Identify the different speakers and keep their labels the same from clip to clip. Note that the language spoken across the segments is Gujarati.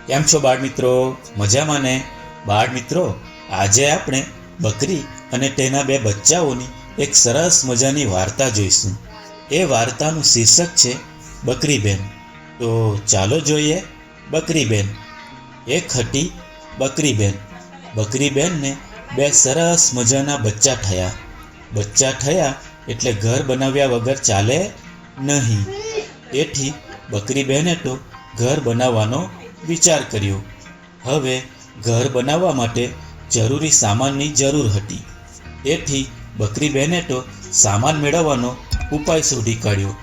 Speaker 1: કેમ છો બાળ મિત્રો? મજામાં ને? બાળ મિત્રો, આજે આપણે બકરી અને તેના બે બચ્ચાઓની એક સરસ મજાની વાર્તા જોઈશું. એ વાર્તાનું શીર્ષક છે બકરીબેન. તો ચાલો જોઈએ. બકરીબેન. એક હતી બકરીબેન. બકરીબેનને બે સરસ મજાના બચ્ચા થયા. બચ્ચા થયા એટલે ઘર બનાવ્યા વગર ચાલે નહીં. તેથી બકરીબેને તો ઘર બનાવવાનો વિચાર કર્યો. હવે ઘર બનાવવા માટે જરૂરી સામાનની જરૂર હતી. તેથી બકરીબેને તો સામાન મેળવવાનો ઉપાય શોધી કાઢ્યો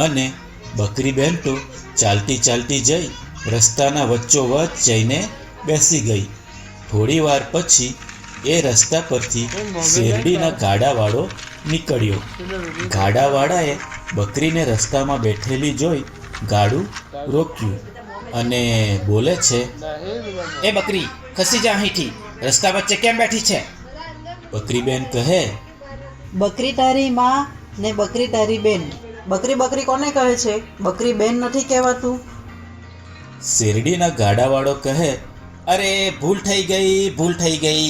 Speaker 1: અને બકરીબેન તો ચાલતી ચાલતી જઈ રસ્તાના વચ્ચોવચ્ચ જઈને બેસી ગઈ. થોડી વાર પછી એ રસ્તા પરથી શેરડીના ગાડાવાળો નીકળ્યો. ગાડાવાળાએ બકરીને રસ્તામાં બેઠેલી જોઈ ગાડું રોક્યું અને બોલે છે, એ બકરી, ખસી જા અહીંથી. રસ્તા વચ્ચે કેમ બેઠી છે? બકરીબેન કહે,
Speaker 2: બકરી તારી માં ને બકરી તારી બેન. બકરી બકરી કોને કહે છે? બકરી બેન નથી કહેવાતું.
Speaker 1: શેરડીના ગાડાવાળો કહે, અરે ભૂલ થઈ ગઈ.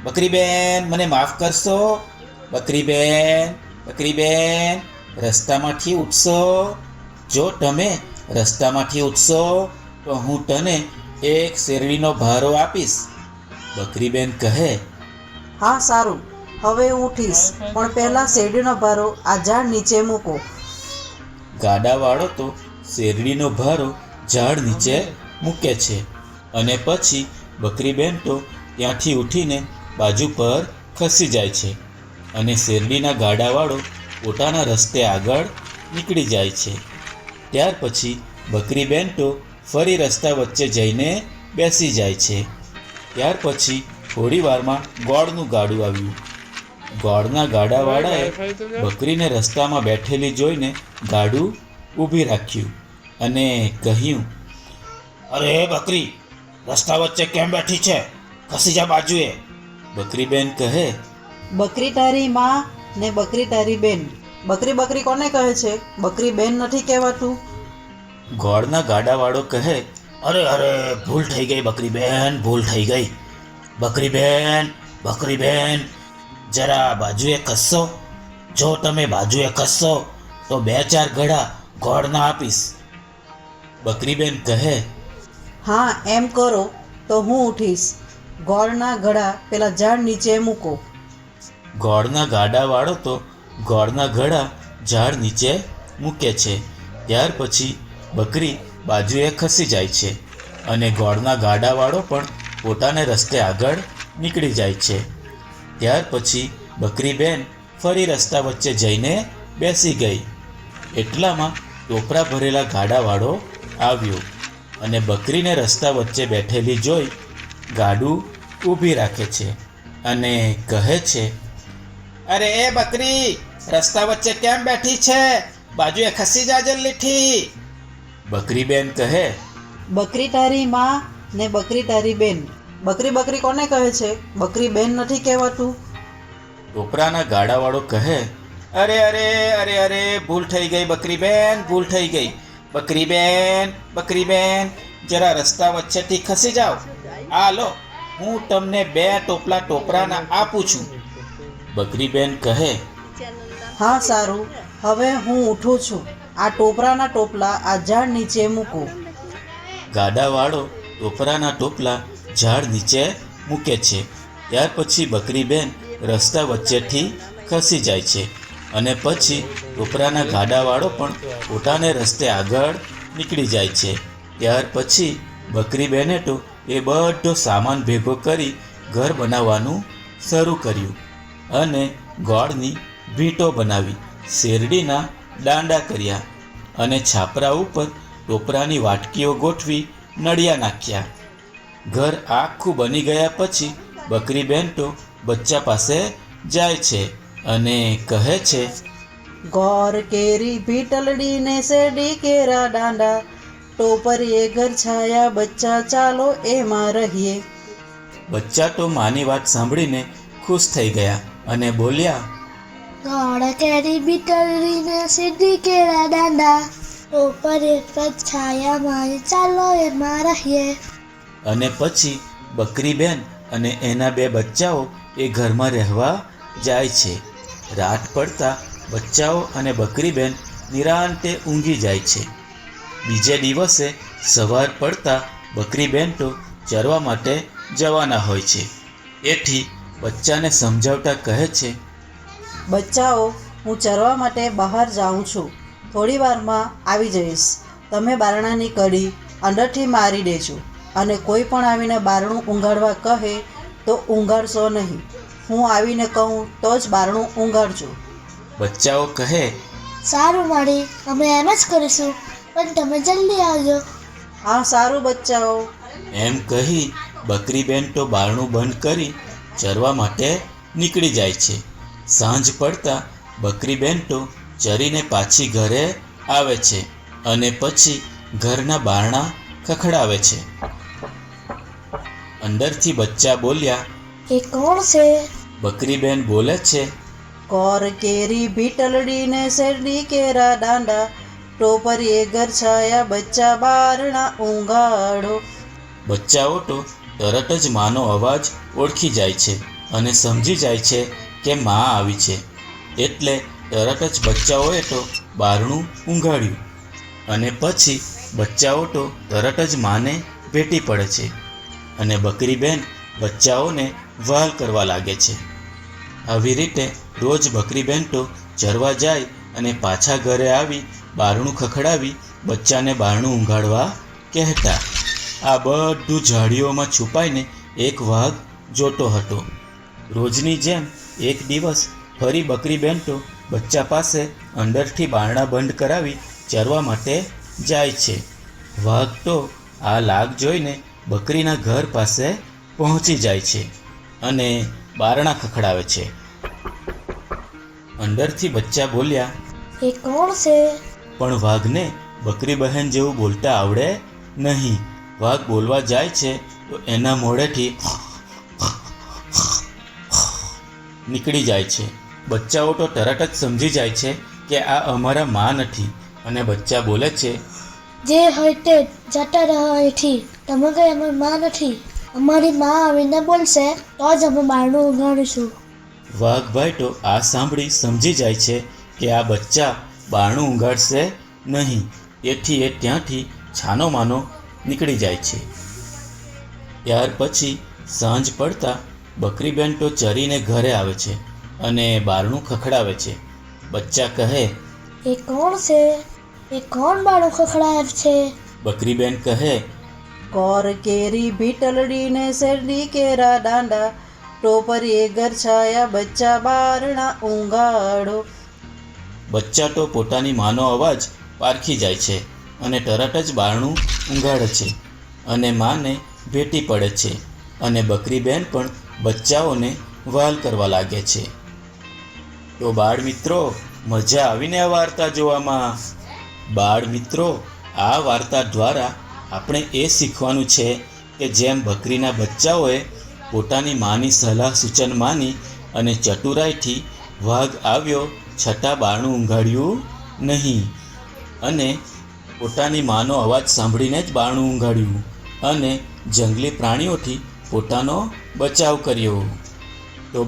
Speaker 1: બકરીબેન, મને માફ કરશો. બકરીબેન, રસ્તામાંથી ઉઠશો. જો તમે રસ્તામાંથી ઉઠશો તો હું તને એક શેરડીનો ભારો આપીશ. બકરીબેન કહે,
Speaker 2: હા સારું, હવે હું ઉઠીશ, પણ પહેલા શેરડીનો ભારો આ ઝાડ નીચે મૂકો.
Speaker 1: ગાડાવાળો તો શેરડીનો ભારો ઝાડ નીચે મૂકે છે અને પછી બકરીબેન તો ત્યાંથી ઉઠીને બાજુ પર ખસી જાય છે અને શેરડીના ગાડાવાળો પોતાના રસ્તે આગળ નીકળી જાય છે. ત્યાર પછી બકરીબેન તો ફરી રસ્તા વચ્ચે જઈને બેસી જાય છે. ત્યાર પછી થોડી વારમાં ગોળનું ગાડું આવ્યું. ગોળના ગાડાવાળાએ બકરીને રસ્તામાં બેઠેલી જોઈને ગાડું ઊભી રાખ્યું અને કહ્યું, અરે બકરી, રસ્તા વચ્ચે કેમ બેઠી છે? ખસી જા બાજુએ. બકરીબેન કહે,
Speaker 2: બકરી તારી માં ને બકરી તારી બેન. બકરી બકરી કોને કહે છે? બકરી બેન નથી કહેવાતું.
Speaker 1: ગોળના ગાડાવાળો કહે, અરે ભૂલ થઈ ગઈ બકરીબેન. બકરીબેન, જરા બાજુએ ખસશો. જો તમે બાજુએ ખસશો તો 2-4 ઘડા ગોળના આપીશ. બકરીબેન કહે,
Speaker 2: હા એમ કરો તો હું ઉઠીશ. ગોળના ઘડા પેલા ઝાડ નીચે મૂકો.
Speaker 1: ગોળના ગાડાવાળો તો ગોળના ઘડા ઝાડ નીચે મૂકે છે. ત્યાર પછી બકરી બાજુએ ખસી જાય છે અને ગોળના ગાડાવાળો પણ પોતાને રસ્તે આગળ નીકળી જાય છે. ત્યાર પછી બકરીબેન ફરી રસ્તા વચ્ચે જઈને બેસી ગઈ. એટલામાં ટોપરા ભરેલા ગાડાવાળો આવ્યો અને બકરીને રસ્તા વચ્ચે બેઠેલી જોઈ ગાડું ઊભી રાખે છે અને કહે છે, અરે એ બકરી, રસ્તા વચ્ચે કેમ બેઠી છે? બાજુએ ખસી જા જલ્દીથી. બકરીબેન કહે,
Speaker 2: બકરી તારી માં ને બકરી તારી બેન. બકરી બકરી કોને કહે છે? બકરી બેન નથી કહેવાતું.
Speaker 1: ટોપરાના ગાડાવાળો કહે, અરે ભૂલ થઈ ગઈ બકરીબેન, જરા રસ્તા વચ્ચેથી ખસી જાઓ. આ લો, હું તમને 2 ટોપલા ટોપરાના આપું છું. બકરીબેન કહે,
Speaker 2: હા સારું, હવે હું ઉઠું છું. આ ટોપરાના ટોપલા આ ઝાડ નીચે મૂકો.
Speaker 1: ગાડાવાળો ટોપરાના ટોપલા ઝાડ નીચે મૂકે છે. ત્યાર પછી બકરીબેન રસ્તા વચ્ચેથી ખસી જાય છે અને પછી ટોપરાના ગાડાવાળો પણ પોતાને રસ્તે આગળ નીકળી જાય છે. ત્યાર પછી બકરીબેને તો એ બધો સામાન ભેગો કરી ઘર બનાવવાનું શરૂ કર્યું અને ગોળની ભીંટો બનાવી, શેરડીના દાંડા કર્યા અને છાપરા ઉપર ટોપરાની વાટકીઓ ગોઠવી નળિયા નાખ્યા. ઘર આખું બની ગયા પછી બકરીબેન તો બચ્ચા પાસે જાય છે અને કહે છે,
Speaker 2: ગોર કેરી ભીટલડી ને શેરડી કેરા દાંડા, ટોપરીએ ઘર છાયા બચ્ચા, ચાલો એમાં રહીએ.
Speaker 1: બચ્ચા તો માની વાત સાંભળીને ખુશ થઈ ગયા અને બોલ્યા,
Speaker 3: ગોળ કેરી બીટલી ને શેરડી કેળા દાંડા. ઉપર એક જ છાયામાં ચાલો એમાં રહીએ.
Speaker 1: અને પછી બકરીબેન અને એના બે બચ્ચાઓ એ ઘરમાં રહેવા જાય છે. રાત પડતા બચ્ચાઓ અને બકરીબેન નિરાંતે ઊંઘી જાય છે. બીજે દિવસે સવાર પડતા બકરીબેન તો ચરવા માટે જવાના હોય છે. એથી બચ્ચાને સમજાવતા કહે છે,
Speaker 2: બચ્ચાઓ, હું ચરવા માટે બહાર જાઉં છું. થોડી વારમાં આવી જઈશ. તમે બારણાની કડી અંદરથી મારી દેજો અને કોઈ પણ આવીને બારણું ઊંઘાડવા કહે તો ઊંઘાડશો નહીં. હું આવીને કહું તો જ બારણું ઊંઘાડજો.
Speaker 1: બચ્ચાઓ કહે,
Speaker 3: સારું માળી, અમે એમ જ કરીશું, પણ તમે જલ્દી આવજો.
Speaker 2: હા સારું બચ્ચાઓ.
Speaker 1: એમ કહી બકરીબેન તો બારણું બંધ કરી ચરવા માટે નીકળી જાય છે. સાંજ પડતા બકરીબેન તો ચરીને પાછી ઘરે આવે છે અને પછી ઘરના બારણા ખખડાવે છે. અંદરથી બચ્ચા બોલ્યા,
Speaker 3: એ કોણ છે?
Speaker 2: બકરીબેન બોલે છે, કોર કેરી ભીટલડી ને શેરડી કેરા દાંડા, ટોપરીએ ઘર છાયા બચ્ચા બારણા ઊંઘાડો.
Speaker 1: બચ્ચાઓ તો તરત જ માનો અવાજ ઓળખી જાય છે અને સમજી જાય છે કે માં આવી છે. એટલે તરત જ બચ્ચાઓએ તો બારણું ઊંઘાડ્યું અને પછી બચ્ચાઓ તો તરત જ માને ભેટી પડે છે અને બકરીબેન બચ્ચાઓને વહાલ કરવા લાગે છે. આવી રીતે રોજ બકરીબેન તો ચરવા જાય અને પાછા ઘરે આવી બારણું ખખડાવી બચ્ચાને બારણું ઊંઘાડવા કહેતા. આ બધું ઝાડીઓમાં છુપાઈને એક વાઘ જોતો હતો. રોજની જેમ એક દિવસ ફરી બકરીબેન તો બચ્ચા પાસે અંદરથી બારણા બંધ કરાવી ચરવા માટે જાય છે. વાઘ તો આ લાગ જોઈને બકરીના ઘર પાસે પહોંચી જાય છે અને બારણા ખખડાવે છે. અંદરથી બચ્ચા બોલ્યા,
Speaker 3: એ કોણ છે?
Speaker 1: પણ વાઘને બકરી બહેન જેવું બોલતા આવડે નહીં. વાઘ બોલવા જાય છે તો એના મોઢેથી નીકળી જાય છે. બચ્ચાઓ તો તરત જ સમજી જાય છે કે આ અમારા માં નથી અને બચ્ચા બોલે છે,
Speaker 3: જે હોય તે જતા રહો અહીંથી. તમે કઈ અમારી માં નથી. અમારી માં આવીને બોલશે તો જ અમે બારણું ઉગાડીશું.
Speaker 1: વાઘભાઈ તો આ સાંભળી સમજી જાય છે કે આ બચ્ચા બારણું ઊંઘાડશે નહીં. એથી એ ત્યાંથી છાનો માનો નીકળી જાય છે. ત્યાર પછી સાંજ પડતા બકરીબેન તો ચરીને ઘરે આવે છે અને બારણું ખખડાવે છે. બચ્ચા કહે,
Speaker 3: એ કોણ છે? એ કોણ બાળું ખખડાવે છે?
Speaker 1: બકરીબેન કહે,
Speaker 2: કોર કેરી ભીટલડી ને શેરડી કેરા દાંડા, ટોપરીએ ઘર છાયા બચ્ચા બારણા ઊંઘાડો.
Speaker 1: બચ્ચા તો પોતાની માનો અવાજ પારખી જાય છે અને તરત જ બારણું ઊંઘાડે છે અને માને ભેટી પડે છે અને બકરીબેન પણ બચ્ચાઓને વહાલ કરવા લાગે છે. તો બાળ મિત્રો, મજા આવીને આ વાર્તા જોવામાં. બાળ મિત્રો, આ વાર્તા દ્વારા આપણે એ શીખવાનું છે કે જેમ બકરીના બચ્ચાઓએ પોતાની માની સલાહ સૂચન માની અને ચતુરાઈથી વાઘ આવ્યો છતાં બારણું ઊંઘાડ્યું નહીં અને પોતાની માનો અવાજ સાંભળીને જ બારણું ઊંઘાડ્યું અને જંગલી પ્રાણીઓથી પોતાનો બચાવ કર્યો.